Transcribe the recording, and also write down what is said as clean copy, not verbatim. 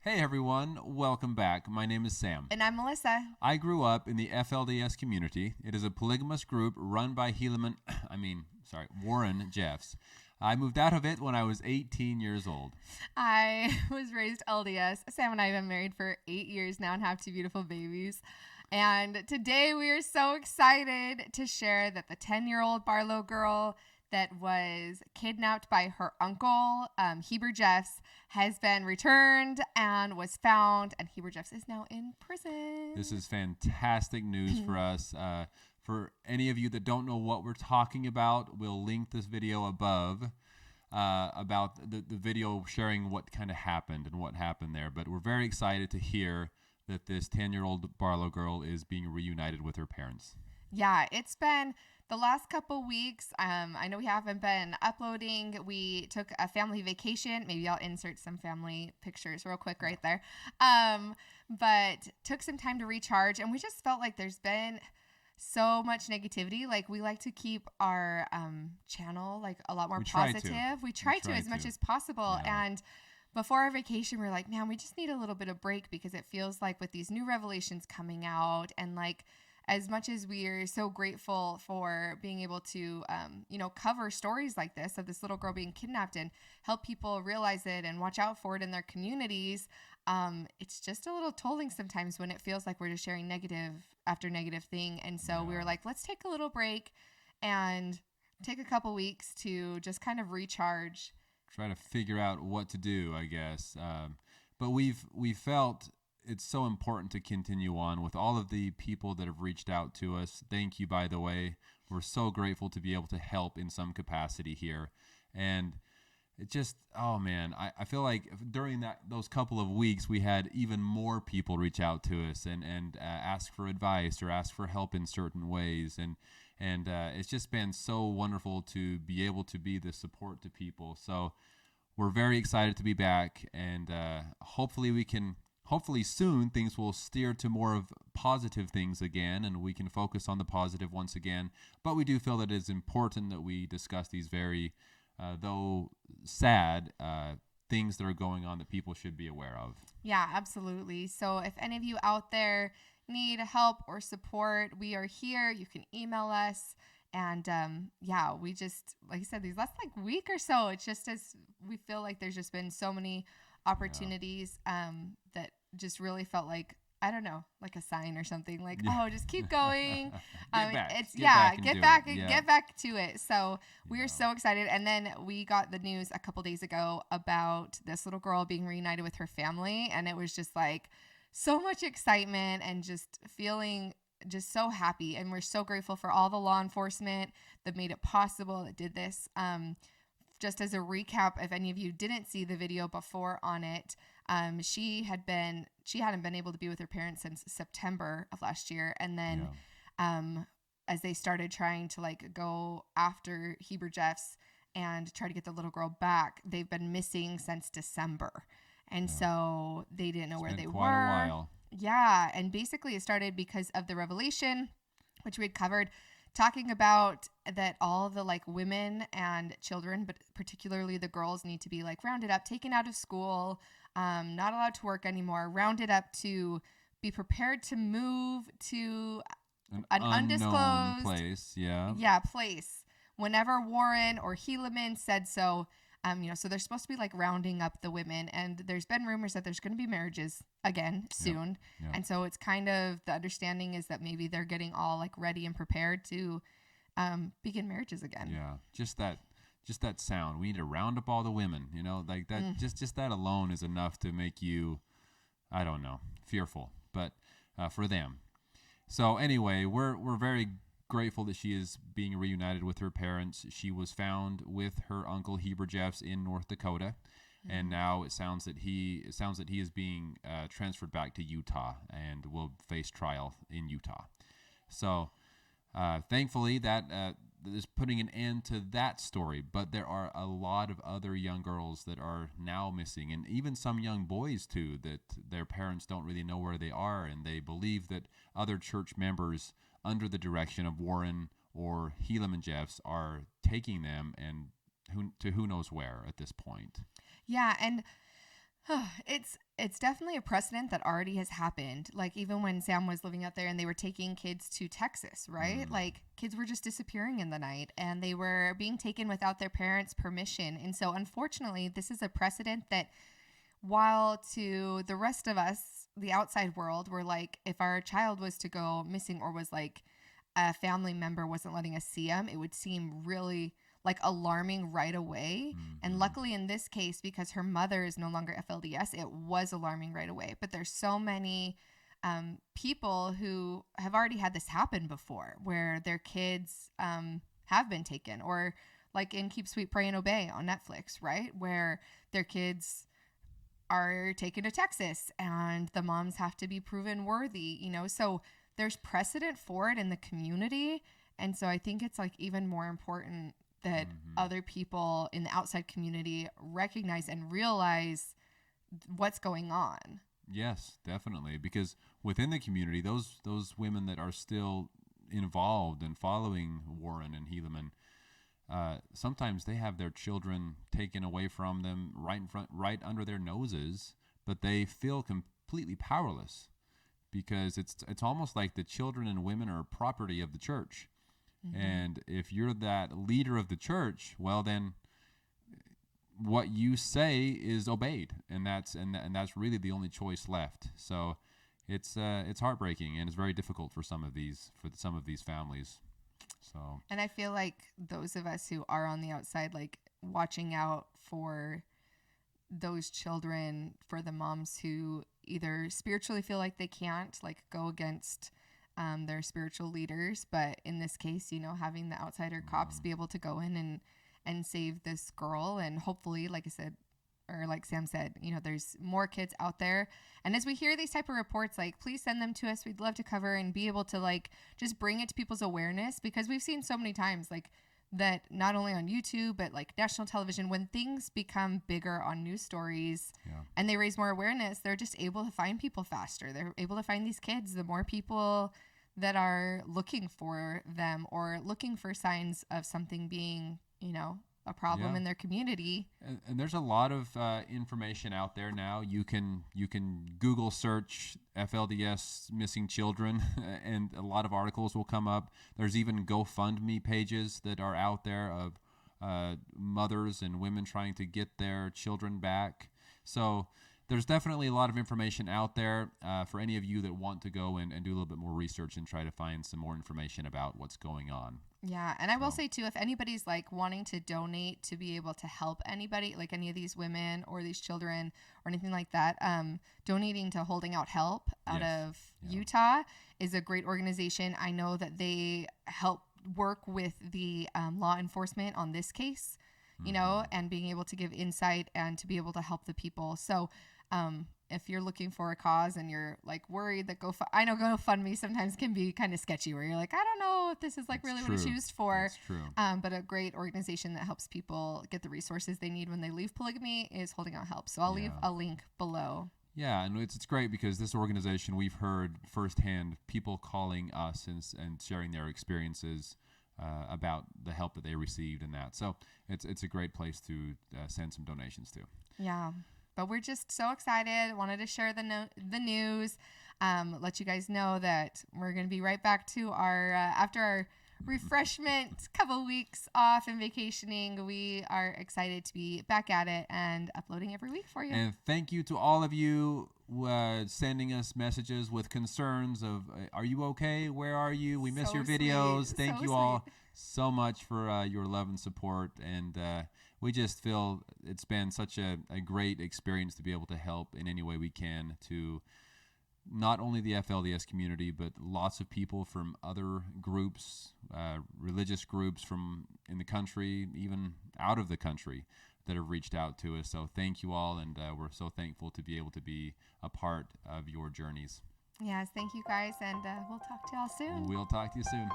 Hey everyone, welcome back. My name is Sam. And I'm Melissa. I grew up in the FLDS community. It is a polygamous group run by Warren Jeffs. I moved out of it when I was 18 years old. I was raised LDS. Sam and I have been married for 8 years now and have 2 beautiful babies. And today we are so excited to share that the 10-year-old Barlow girl that was kidnapped by her uncle, Heber Jeffs, has been returned and was found, and Heber Jeffs is now in prison. This is fantastic news for us. For any of you that don't know what we're talking about, we'll link this video above about the video sharing what kind of happened and what happened there. But we're very excited to hear that this 10-year-old Barlow girl is being reunited with her parents. Yeah, it's been the last couple weeks. I know we haven't been uploading. We took a family vacation. Maybe I'll insert some family pictures real quick right there. But took some time to recharge, and we just felt like there's been so much negativity. Like, we like to keep our channel like a lot more positive. We try to as much as possible. Yeah. And before our vacation, we were like, man, we just need a little bit of break, because it feels like with these new revelations coming out, and like, as much as we are so grateful for being able to, cover stories like this of this little girl being kidnapped and help people realize it and watch out for it in their communities, it's just a little tolling sometimes when it feels like we're just sharing negative after negative thing. And so we were like, let's take a little break and take a couple weeks to just kind of recharge. Try to figure out what to do, I guess. But we felt it's so important to continue on with all of the people that have reached out to us. Thank you, by the way. We're so grateful to be able to help in some capacity here. And it just, oh man, I feel like during those couple of weeks, we had even more people reach out to us and ask for advice or ask for help in certain ways. And it's just been so wonderful to be able to be the support to people. So we're very excited to be back, and hopefully soon things will steer to more of positive things again, and we can focus on the positive once again. But we do feel that it is important that we discuss these very, though sad, things that are going on that people should be aware of. Yeah, absolutely. So if any of you out there need help or support, we are here. You can email us. And we just, like I said, these last week or so, it's just as we feel like there's just been so many opportunities that just really felt like, I don't know, like a sign or something, like, oh, just keep going. Get back to it. So we are so excited. And then we got the news a couple days ago about this little girl being reunited with her family. And it was just like so much excitement and just feeling just so happy. And we're so grateful for all the law enforcement that made it possible, that did this. Just as a recap, if any of you didn't see the video before on it, she hadn't been able to be with her parents since September of last year. And then as they started trying to go after Heber Jeffs and try to get the little girl back, they've been missing since December. And so they didn't know where they were. Quite a while. Yeah. And basically it started because of the revelation, which we had covered, talking about that all the women and children, but particularly the girls, need to be rounded up, taken out of school, not allowed to work anymore, rounded up to be prepared to move to an undisclosed place. Place whenever Warren or Helaman said so. So they're supposed to be rounding up the women, and there's been rumors that there's going to be marriages again soon. Yep. And so it's kind of, the understanding is that maybe they're getting all ready and prepared to begin marriages again. Yeah. Just that sound. We need to round up all the women, that, just that alone is enough to make you, I don't know, fearful, but for them. So anyway, we're very grateful that she is being reunited with her parents. She was found with her uncle Heber Jeffs in North Dakota, and now it sounds that he is being transferred back to Utah and will face trial in Utah. So thankfully that is putting an end to that story. But there are a lot of other young girls that are now missing, and even some young boys too, that their parents don't really know where they are, and they believe that other church members under the direction of Warren or Helaman Jeffs are taking them and who knows where at this point. Yeah, and It's definitely a precedent that already has happened. Like even when Sam was living out there and they were taking kids to Texas, right? Like kids were just disappearing in the night and they were being taken without their parents' permission. And so unfortunately, this is a precedent that while to the rest of us, the outside world, we're like, if our child was to go missing or was like a family member wasn't letting us see them, it would seem really like alarming right away. And luckily in this case, because her mother is no longer FLDS, it was alarming right away. But there's so many people who have already had this happen before where their kids have been taken, or like in Keep Sweet, Pray and Obey on Netflix, right? Where their kids are taken to Texas and the moms have to be proven worthy, you know? So there's precedent for it in the community. And so I think it's like even more important that other people in the outside community recognize and realize what's going on. Yes, definitely. Because within the community, those women that are still involved in following Warren and Helaman, sometimes they have their children taken away from them right under their noses, but they feel completely powerless because it's almost like the children and women are property of the church. And if you're that leader of the church, well, then what you say is obeyed, and that's really the only choice left. So it's heartbreaking, and it's very difficult for some of these families. So, and I feel like those of us who are on the outside, like watching out for those children, for the moms who either spiritually feel like they can't like go against their spiritual leaders, but in this case, you know, having the outsider cops be able to go in and save this girl, and hopefully, like I said, or like Sam said, you know, there's more kids out there. And as we hear these type of reports, like please send them to us. We'd love to cover and be able to like just bring it to people's awareness, because we've seen so many times like that, not only on YouTube, but like national television, when things become bigger on news stories and they raise more awareness, they're just able to find people faster. They're able to find these kids. The more people that are looking for them or looking for signs of something being, you know, a problem in their community. And there's a lot of information out there now. You can Google search FLDS missing children and a lot of articles will come up. There's even GoFundMe pages that are out there of mothers and women trying to get their children back. So there's definitely a lot of information out there for any of you that want to go and do a little bit more research and try to find some more information about what's going on. Yeah. And I will say too, if anybody's like wanting to donate to be able to help anybody, like any of these women or these children or anything like that, donating to Holding Out Help out of Utah is a great organization. I know that they help work with the law enforcement on this case, you know, and being able to give insight and to be able to help the people. So if you're looking for a cause and you're like worried that I know GoFundMe sometimes can be kind of sketchy where you're like, I don't know if this is like really what it's used for. That's true. But a great organization that helps people get the resources they need when they leave polygamy is Holding Out Help. So I'll leave a link below. Yeah, and it's great because this organization, we've heard firsthand people calling us and sharing their experiences about the help that they received and that. So it's a great place to send some donations to. Yeah. But we're just so excited. Wanted to share the news, let you guys know that we're going to be right back to our, after our refreshment, couple weeks off and vacationing, we are excited to be back at it and uploading every week for you. And thank you to all of you sending us messages with concerns of, are you okay? Where are you? We miss your videos. Sweet. Thank you all so much for your love and support. And we just feel it's been such a great experience to be able to help in any way we can to not only the FLDS community, but lots of people from other groups, religious groups from in the country, even out of the country, that have reached out to us. So thank you all, and we're so thankful to be able to be a part of your journeys. Yes, thank you guys, and we'll talk to y'all soon. We'll talk to you soon.